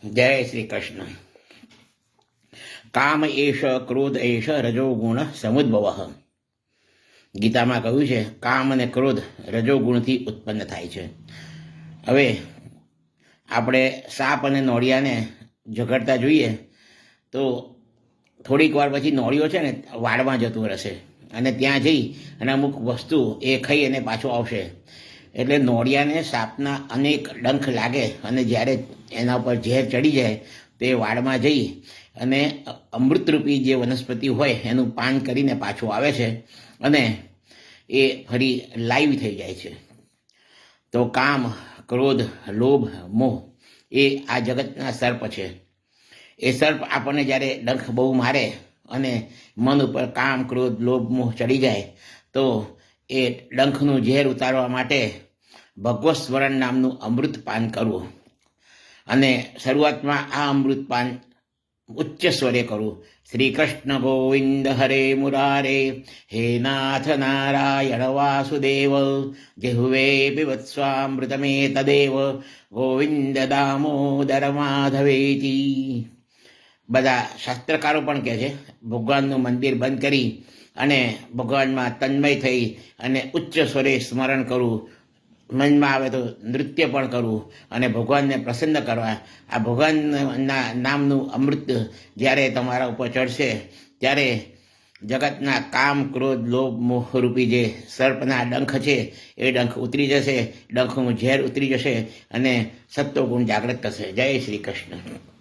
જય શ્રી કૃષ્ણ. કામ એશ ક્રોધ એશ રજોગુણ સમુદ્ભવ. ગીતામાં કહ્યું છે કામ અને ક્રોધ રજોગુણથી ઉત્પન્ન થાય છે. હવે આપણે સાપ અને નોળિયાને ઝઘડતા જોઈએ તો થોડીક વાર પછી નોળિયો છે ને વાડમાં જતું રહેશે અને ત્યાં જઈ અને અમુક વસ્તુ એ ખાઈ અને પાછો આવશે. એટલે નોળિયાને સાપના અનેક ડંખ લાગે અને જ્યારે એના ઉપર ઝેર ચડી જાય તે વાડમાં જઈ અને અમૃતરૂપી જે વનસ્પતિ હોય એનું પાન કરીને પાછું આવે છે અને એ ફરી લાઈવ થઈ જાય છે. તો કામ, ક્રોધ, લોભ, મોહ એ આ જગતના સર્પ છે. એ સર્પ આપણને જ્યારે ડંખ બહુ મારે અને મન ઉપર કામ, ક્રોધ, લોભ, મોહ ચડી જાય તો એ ડંખનું ઝેર ઉતારવા માટે ભગવત સ્મરણ નામનું અમૃત પાન કરવું. અને શરૂઆતમાં આ અમૃત પાન ઉચ્ચ સ્વરે કરવું. શ્રી કૃષ્ણ ગોવિંદ હરે મુરારે, હે નાથ નારાયણ વાસુદેવ, જહુવે પીવત્સ્વામૃતમે તદેવ, ગોવિંદ દામોદર માધવેતી. બધા શાસ્ત્રકારો પણ કહે છે ભગવાનનું મંદિર બંધ કરી અને ભગવાનમાં તન્મય થઈ અને ઉચ્ચ સ્વરે સ્મરણ કરવું, મનમાં આવે તો નૃત્ય પણ કરવું અને ભગવાનને પ્રસન્ન કરવા. આ ભગવાનના નામનું અમૃત જ્યારે તમારા ઉપર ચડશે ત્યારે જગતના કામ, ક્રોધ, લોભ, મોહ રૂપી જે સર્પના ડંખ છે એ ડંખ ઉતરી જશે, ડંખનું ઝેર ઉતરી જશે અને સત્વગુણ જાગૃત થશે. જય શ્રી કૃષ્ણ.